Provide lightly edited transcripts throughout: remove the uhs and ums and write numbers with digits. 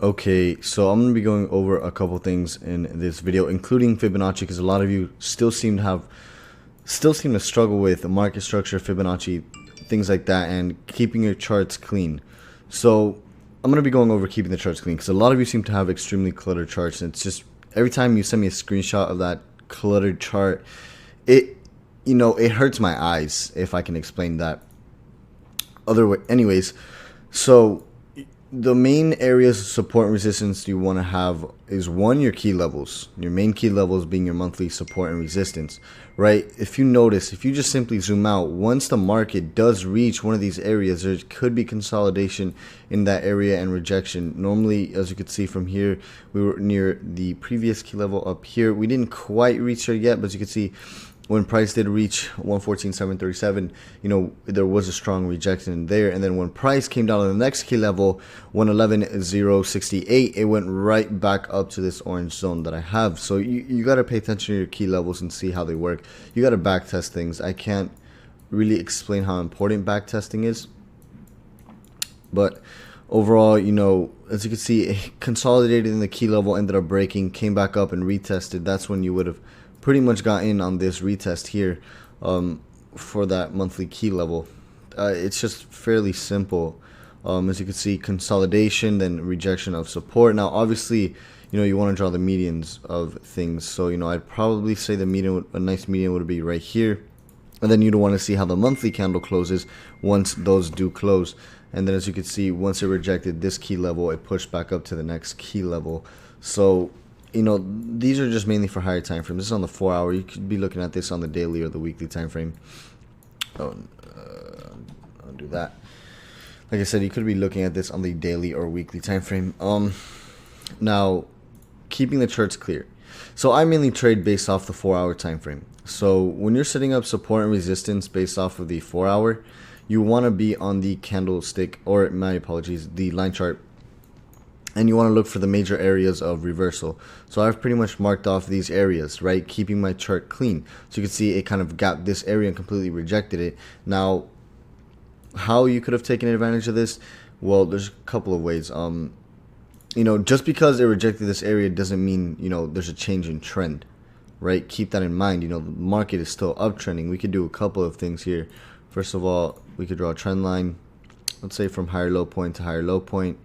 Okay, so I'm going to be going over a couple things in this video, including Fibonacci, because a lot of you still seem to struggle with market structure, Fibonacci, things like that, and keeping your charts clean. So I'm going to be going over keeping the charts clean, because a lot of you seem to have extremely cluttered charts, and it's just every time you send me a screenshot of that cluttered chart, it hurts my eyes, if I can explain that other way. Anyways, so the main areas of support and resistance you want to have is, one, your key levels. Your main key levels being your monthly support and resistance, right? If you notice, if you just simply zoom out, once the market does reach one of these areas, there could be consolidation in that area and rejection. Normally, as you could see from here, we were near the previous key level up here. We didn't quite reach there yet, but as you can see, when price did reach 114,737, there was a strong rejection there. And then when price came down to the next key level, 111,068, it went right back up to this orange zone that I have. So you got to pay attention to your key levels and see how they work. You got to back test things. I can't really explain how important back testing is, but overall, as you can see, it consolidated in the key level, ended up breaking, came back up and retested. That's when you would have pretty much got in on this retest here for that monthly key level. It's just fairly simple. As you can see, consolidation, then rejection of support. Now, obviously, you want to draw the medians of things. So, I'd probably say the median, a nice median would be right here. And then you'd want to see how the monthly candle closes once those do close. And then as you can see, once it rejected this key level, it pushed back up to the next key level. So, these are just mainly for higher time frame. This is on the 4-hour. You could be looking at this on the daily or the weekly time frame. I'll do that. Like I said, you could be looking at this on the daily or weekly time frame. Now, keeping the charts clear. So I mainly trade based off the 4-hour time frame. So when you're setting up support and resistance based off of the 4-hour, you want to be on the candlestick, or my apologies, the line chart. And you want to look for the major areas of reversal. So I've pretty much marked off these areas, right? Keeping my chart clean. So you can see it kind of gapped this area and completely rejected it. Now, how you could have taken advantage of this? Well, there's a couple of ways. Just because it rejected this area doesn't mean, there's a change in trend, right? Keep that in mind. The market is still uptrending. We could do a couple of things here. First of all, we could draw a trend line. Let's say from higher low point to higher low point.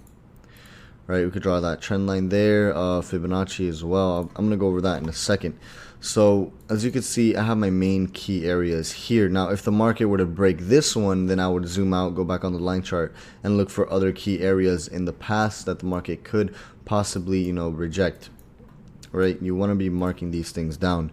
Right, we could draw that trend line there, Fibonacci as well. I'm going to go over that in a second. So as you can see, I have my main key areas here. Now, if the market were to break this one, then I would zoom out, go back on the line chart, and look for other key areas in the past that the market could possibly, reject. Right, you want to be marking these things down.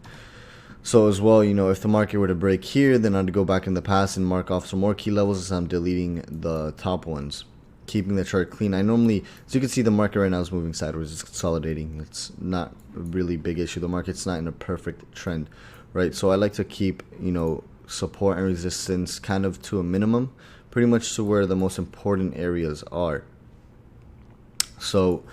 So as well, if the market were to break here, then I'd go back in the past and mark off some more key levels as I'm deleting the top ones. Keeping the chart clean. I normally, as you can see, the market right now is moving sideways. It's consolidating. It's not a really big issue. The market's not in a perfect trend, right? So I like to keep, support and resistance kind of to a minimum, pretty much to where the most important areas are. So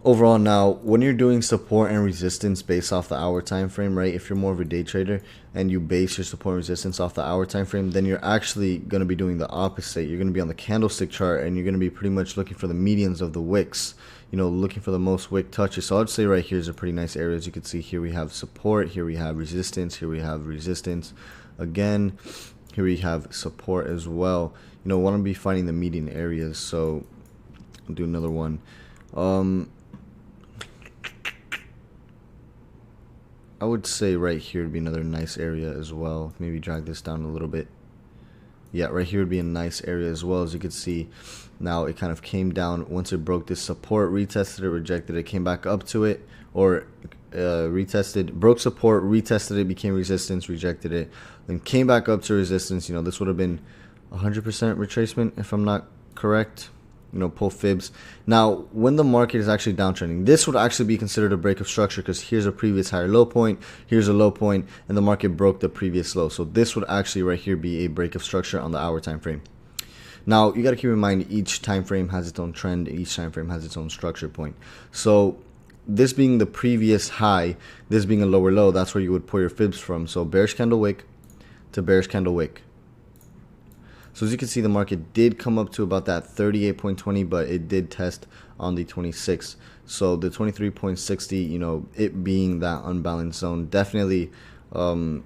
overall, now, when you're doing support and resistance based off the hour time frame, right? If you're more of a day trader and you base your support and resistance off the hour time frame, then you're actually going to be doing the opposite. You're going to be on the candlestick chart, and you're going to be pretty much looking for the medians of the wicks, looking for the most wick touches. So I'd say right here is a pretty nice area. As you can see, here we have support, here we have resistance, here we have resistance again, here we have support as well. Want to be finding the median areas. So I'll do another one. I would say right here would be another nice area as well. Maybe drag this down a little bit. Yeah, right here would be a nice area as well. As you can see, now it kind of came down. Once it broke this support, retested it, rejected it, came back up to it, or retested, broke support, retested it, became resistance, rejected it, then came back up to resistance. This would have been 100% retracement if I'm not correct. Pull fibs. Now, when the market is actually downtrending, this would actually be considered a break of structure, because here's a previous higher low point, here's a low point, and the market broke the previous low. So this would actually right here be a break of structure on the hour time frame. Now, you got to keep in mind each time frame has its own trend, each time frame has its own structure point. So this being the previous high, this being a lower low, that's where you would pull your fibs from. So bearish candle wick to bearish candle wick. So as you can see, the market did come up to about that 38.20, but it did test on the 26th. So the 23.60, you know, it being that unbalanced zone, definitely. I'm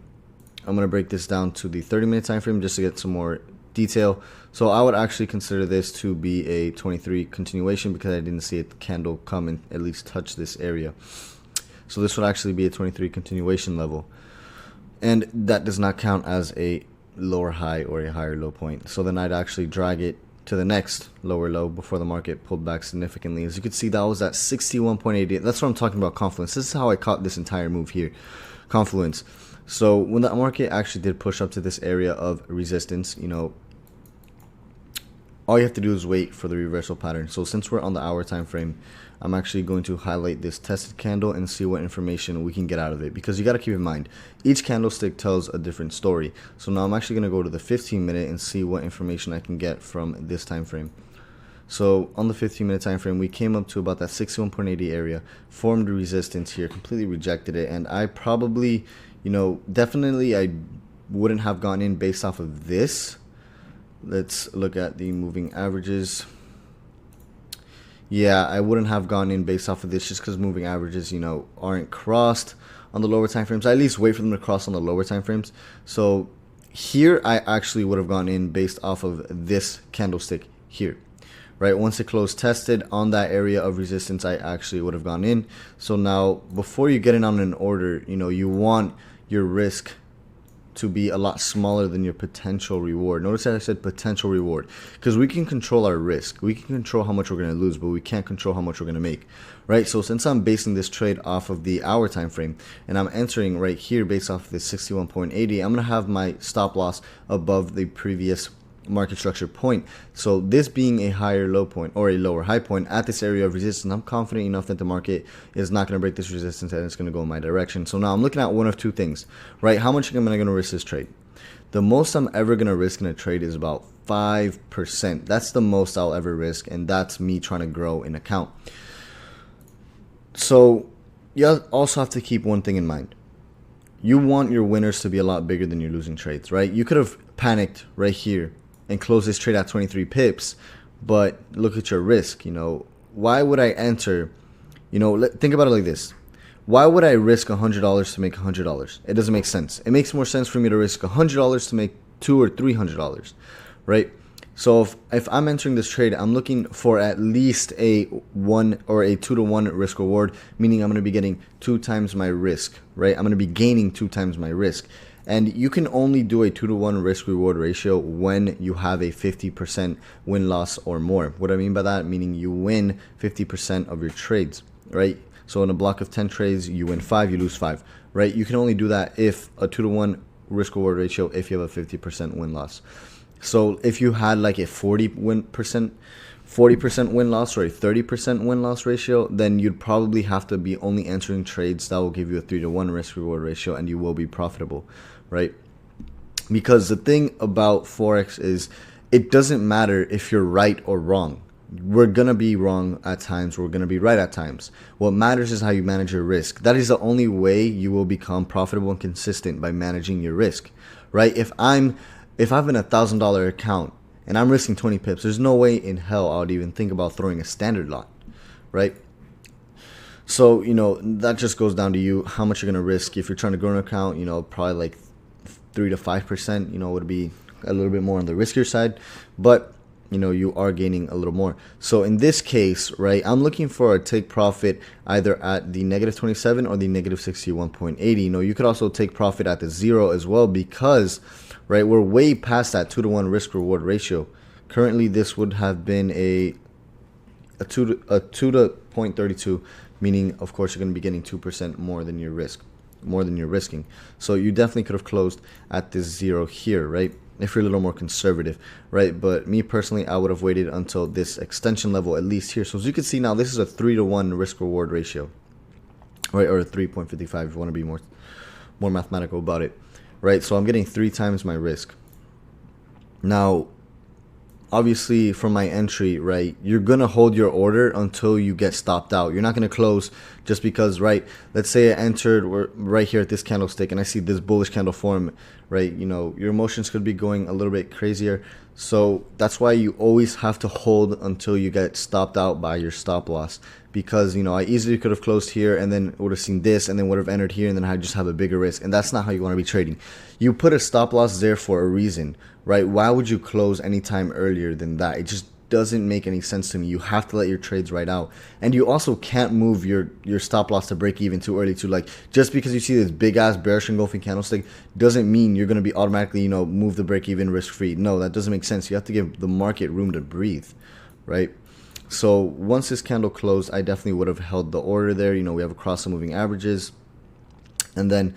going to break this down to the 30-minute time frame just to get some more detail. So I would actually consider this to be a 23 continuation because I didn't see a candle come and at least touch this area. So this would actually be a 23 continuation level. And that does not count as a lower high or a higher low point. So then I'd actually drag it to the next lower low before the market pulled back significantly. As you can see, that was at 61.88. That's what I'm talking about, Confluence. This is how I caught this entire move here, Confluence. So when the market actually did push up to this area of resistance, you know, all you have to do is wait for the reversal pattern. So since we're on the hour time frame, I'm actually going to highlight this tested candle and see what information we can get out of it, because you got to keep in mind each candlestick tells a different story. So now I'm actually going to go to the 15-minute and see what information I can get from this time frame. So on the 15-minute time frame, we came up to about that 61.80 area, formed resistance here, completely rejected it, and I probably, you know, definitely I wouldn't have gone in based off of this. Let's look at the moving averages. Yeah, I wouldn't have gone in based off of this just because moving averages, you know, aren't crossed on the lower time frames. I at least wait for them to cross on the lower time frames. So here I actually would have gone in based off of this candlestick here, right? Once it closed tested on that area of resistance, I actually would have gone in. So now before you get in on an order, you know, you want your risk to be a lot smaller than your potential reward. Notice that I said potential reward, because we can control our risk. We can control how much we're going to lose, but we can't control how much we're going to make, right? So since I'm basing this trade off of the hour time frame and I'm entering right here based off of this 61.80, I'm going to have my stop loss above the previous market structure point. So this being a higher low point or a lower high point at this area of resistance, I'm confident enough that the market is not going to break this resistance and it's going to go in my direction. So now I'm looking at one of two things, right? How much am I going to risk this trade? The most I'm ever going to risk in a trade is about 5%. That's the most I'll ever risk, and that's me trying to grow an account. So you also have to keep one thing in mind. You want your winners to be a lot bigger than your losing trades, right? You could have panicked right here and close this trade at 23 pips, but look at your risk. You know, why would I enter? You know, think about it like this. Why would I risk $100 to make $100? It doesn't make sense. It makes more sense for me to risk $100 to make $200 or $300, right? So if I'm entering this trade, I'm looking for at least a 1 or a 2-to-1 risk reward, meaning I'm going to be getting 2 times my risk, right? I'm going to be gaining 2 times my risk. And you can only do a 2-to-1 risk-reward ratio when you have a 50% win-loss or more. What I mean by that, meaning you win 50% of your trades, right? So in a block of 10 trades, you win 5, you lose 5, right? You can only do that if a 2-to-1 risk-reward ratio if you have a 50% win-loss. So if you had like a 40% win-loss or a 30% win-loss ratio, then you'd probably have to be only entering trades that will give you a 3-to-1 risk-reward ratio, and you will be profitable, right? Because the thing about Forex is it doesn't matter if you're right or wrong. We're going to be wrong at times. We're going to be right at times. What matters is how you manage your risk. That is the only way you will become profitable and consistent, by managing your risk, right? If I have an $1,000 account and I'm risking 20 pips, there's no way in hell I would even think about throwing a standard lot, right? So, you know, that just goes down to you, how much you're going to risk. If you're trying to grow an account, you know, probably like 3 to 5%, you know, would be a little bit more on the riskier side, but you know, you are gaining a little more. So in this case, right, I'm looking for a take profit either at the negative 27 or the negative 61.80. You know, you could also take profit at the 0 as well, because, right, we're way past that 2-to-1 risk reward ratio. Currently, this would have been a 2 to 0.32, meaning, of course, you're going to be getting 2% more than your risk, more than you're risking. So you definitely could have closed at this 0 here, right? If you're a little more conservative, right? But me personally, I would have waited until this extension level, at least here. So as you can see now, this is a 3-to-1 risk reward ratio, right? Or a 3.55 if you want to be more mathematical about it, right? So I'm getting 3 times my risk. Now, obviously from my entry, right, you're going to hold your order until you get stopped out. You're not going to close just because, right, let's say I entered right here at this candlestick and I see this bullish candle form, right? You know, your emotions could be going a little bit crazier. So that's why you always have to hold until you get stopped out by your stop loss. Because, I easily could have closed here and then would have seen this and then would have entered here and then I just have a bigger risk. And that's not how you want to be trading. You put a stop loss there for a reason, right? Why would you close any time earlier than that? It just doesn't make any sense to me. You have to let your trades ride out. And you also can't move your stop loss to break even too early too. Like, just because you see this big ass bearish engulfing candlestick doesn't mean you're going to be automatically, move the break even risk free. No, that doesn't make sense. You have to give the market room to breathe, right? So once this candle closed, I definitely would have held the order there. We have across the moving averages. And then,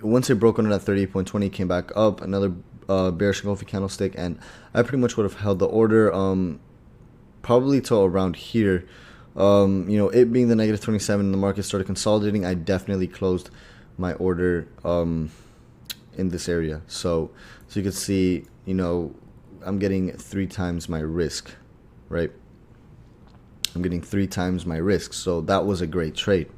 once it broke under that 38.20, came back up, another bearish engulfing candlestick, and I pretty much would have held the order probably till around here. It being the negative 27, the market started consolidating. I definitely closed my order in this area. So you can see, I'm getting 3 times my risk, right? I'm getting 3 times my risk. So that was a great trade.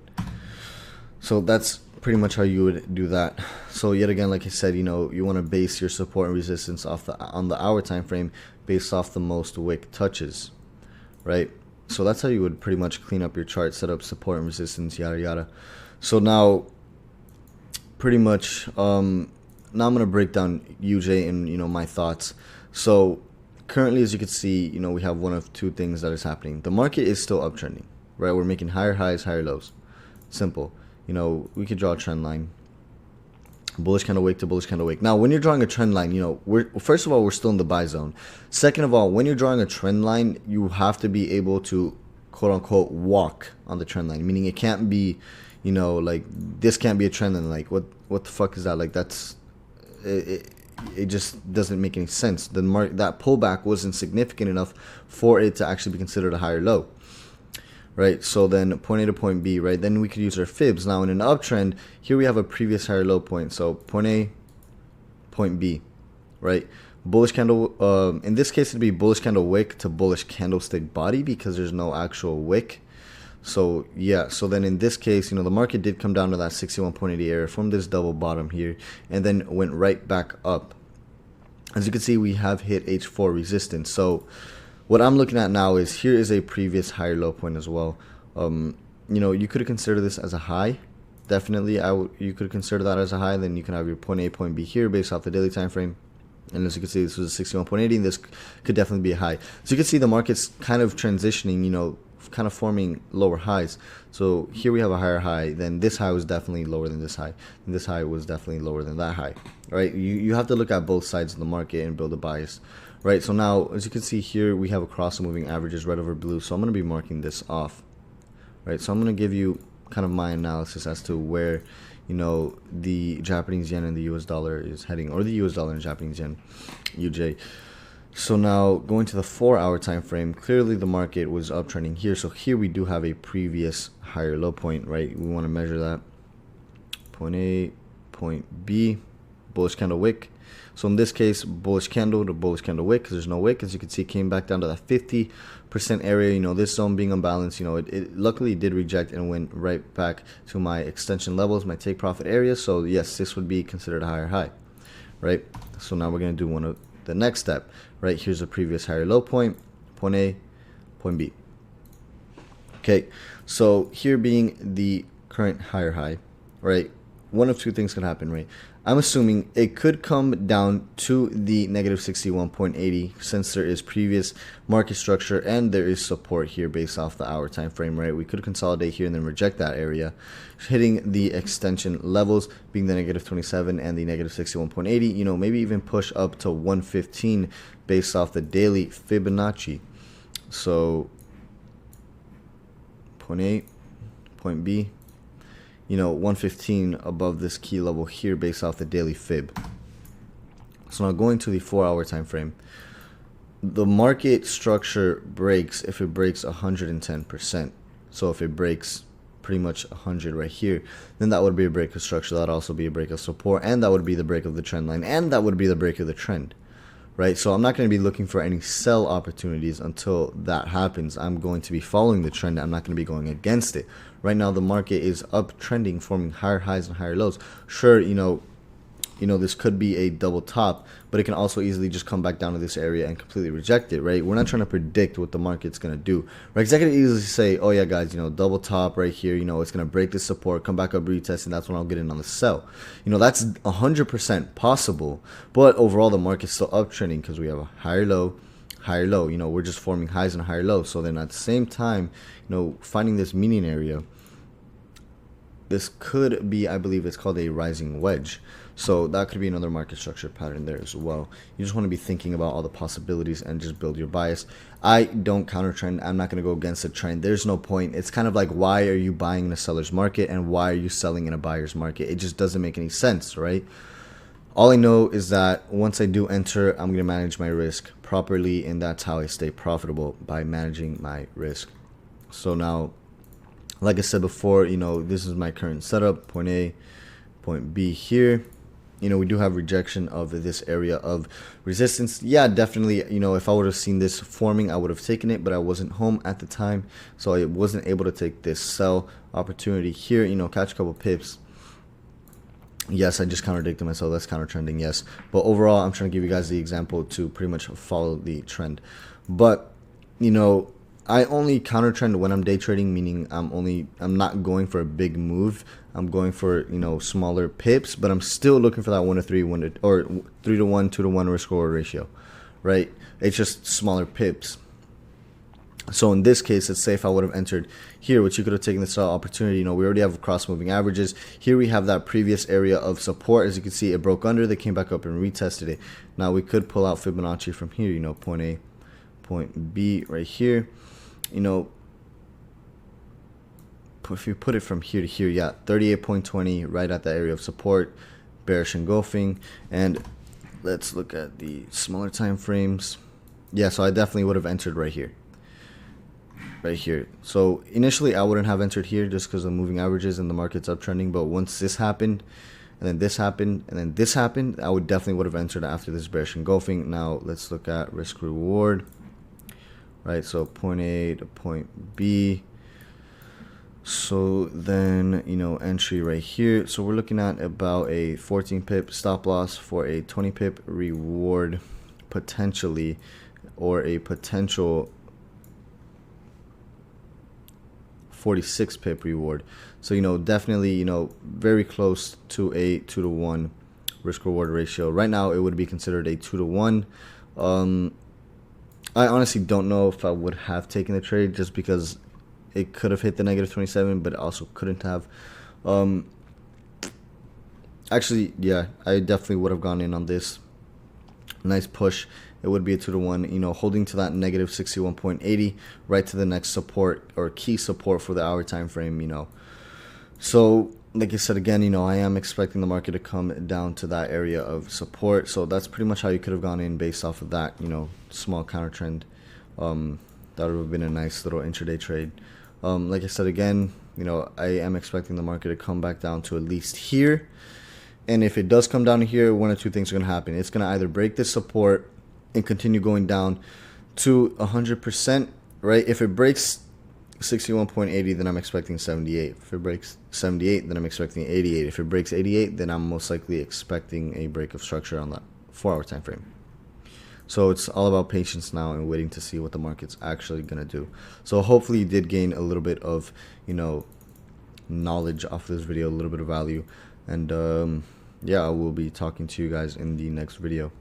So that's pretty much how you would do that. So yet again, like I said, you want to base your support and resistance on the hour time frame based off the most wick touches, right? So that's how you would pretty much clean up your chart, set up support and resistance, yada yada. So now pretty much now I'm going to break down UJ and my thoughts. So currently, as you can see, we have one of 2 things that is happening. The market is still uptrending, right? We're making higher highs, higher lows. Simple. We could draw a trend line. Bullish candle wick to bullish candle wick. Now, when you're drawing a trend line, first of all, we're still in the buy zone. Second of all, when you're drawing a trend line, you have to be able to, quote unquote, walk on the trend line. Meaning it can't be, like, this can't be a trend line. Like, what the fuck is that? Like, that's... It just doesn't make any sense. That pullback wasn't significant enough for it to actually be considered a higher low, right? So then point A to point B, right? Then we could use our fibs. Now in an uptrend, here we have a previous higher low point. So point A, point B, right? Bullish candle, in this case it'd be bullish candle wick to bullish candlestick body because there's no actual wick. So yeah, so then in this case, the market did come down to that 61.80 area from this double bottom here and then went right back up. As you can see, we have hit H4 resistance. So what I'm looking at now is here is a previous higher low point as well. You could consider this as a high. Definitely, you could consider that as a high. Then you can have your point A, point B here based off the daily time frame. And as you can see, this was a 61.80 and this could definitely be a high. So you can see the market's kind of transitioning, kind of forming lower highs. So here we have a higher high, then this high was definitely lower than this high, and this high was definitely lower than that high, right? You have to look at both sides of the market and build a bias, right? So now, as you can see here, we have across the moving averages, red over blue. So I'm going to be marking this off, right? So I'm going to give you kind of my analysis as to where, the Japanese yen and the US dollar is heading, or the US dollar and Japanese yen, UJ. So now going to the 4-hour time frame, clearly the market was uptrending here. So here we do have a previous higher low point, right? We want to measure that. Point A, point B, bullish candle wick. So in this case, bullish candle to bullish candle wick, because there's no wick. As you can see, it came back down to that 50% area. This zone being unbalanced, it luckily did reject and went right back to my extension levels, my take profit area. So yes, this would be considered a higher high, right? So now we're going to do one of the next step, right? Here's a previous higher low point, point A, point B. Okay, so here being the current higher high, right? One of 2 things can happen, right? I'm assuming it could come down to the negative 61.80 since there is previous market structure and there is support here based off the hour time frame, right? We could consolidate here and then reject that area, hitting the extension levels being the negative 27 and the negative 61.80, maybe even push up to 115 based off the daily Fibonacci. So point A, point B, 115 above this key level here based off the daily fib. So now going to the 4-hour time frame, the market structure breaks if it breaks 110%. So if it breaks pretty much 100 right here, then that would be a break of structure. That would also be a break of support, and that would be the break of the trend line, and that would be the break of the trend, right? So I'm not going to be looking for any sell opportunities until that happens. I'm going to be following the trend. I'm not going to be going against it. Right now, the market is uptrending, forming higher highs and higher lows. Sure, this could be a double top, but it can also easily just come back down to this area and completely reject it, right? We're not trying to predict what the market's going to do, right? Because I could easily say, oh yeah, guys, double top right here, it's going to break this support, come back up, retest, and that's when I'll get in on the sell. That's 100% possible, but overall the market's still uptrending because we have a higher low, we're just forming highs and higher lows. So then at the same time, finding this meaning area, this could be, I believe it's called a rising wedge. So that could be another market structure pattern there as well. You just want to be thinking about all the possibilities and just build your bias. I don't counter trend. I'm not going to go against the trend. There's no point. It's kind of like, why are you buying in a seller's market and why are you selling in a buyer's market? It just doesn't make any sense, right? All I know is that once I do enter, I'm going to manage my risk properly, and that's how I stay profitable, by managing my risk. So now, like I said before, this is my current setup, point A, point B here. We do have rejection of this area of resistance. Yeah, definitely, if I would have seen this forming, I would have taken it, but I wasn't home at the time, so I wasn't able to take this sell opportunity here, catch a couple pips. Yes, I just contradicted myself. That's counter trending, yes. But overall, I'm trying to give you guys the example to pretty much follow the trend. But, I only counter trend when I'm day trading, meaning I'm not going for a big move. I'm going for, smaller pips, but I'm still looking for that 1 to 3, 3 to 1, 2 to 1 risk reward ratio, right? It's just smaller pips. So in this case, let's say if I would have entered here, which you could have taken this opportunity, we already have cross moving averages. Here we have that previous area of support. As you can see, it broke under, they came back up and retested it. Now we could pull out Fibonacci from here, point A, point B right here. If you put it from here to here, yeah, 38.20 right at the area of support, bearish engulfing. And let's look at the smaller time frames. Yeah, so I definitely would have entered right here. So initially I wouldn't have entered here just because of moving averages and the market's uptrending, but once this happened and then this happened and then this happened, I would definitely would have entered after this bearish engulfing. Now let's look at risk reward, right? So point A to point B. So then, entry right here. So we're looking at about a 14 pip stop loss for a 20 pip reward potentially, or a potential 46 pip reward. So definitely very close to a 2 to 1 risk reward ratio. Right now it would be considered a 2 to 1. I honestly don't know if I would have taken the trade, just because it could have hit the negative 27, but it also couldn't have. Actually, yeah, I definitely would have gone in on this. Nice push. It would be a 2 to 1, holding to that negative 61.80 right to the next support, or key support for the hour time frame, So like I said again, I am expecting the market to come down to that area of support. So that's pretty much how you could have gone in based off of that, small counter trend. That would have been a nice little intraday trade. Like I said again, I am expecting the market to come back down to at least here. And if it does come down here, one or two things are going to happen. It's going to either break this support and continue going down to 100%, right? If it breaks 61.80, then I'm expecting 78. If it breaks 78, then I'm expecting 88. If it breaks 88, then I'm most likely expecting a break of structure on that 4-hour time frame. So it's all about patience now and waiting to see what the market's actually going to do. So hopefully you did gain a little bit of, knowledge off this video, a little bit of value. And yeah, I will be talking to you guys in the next video.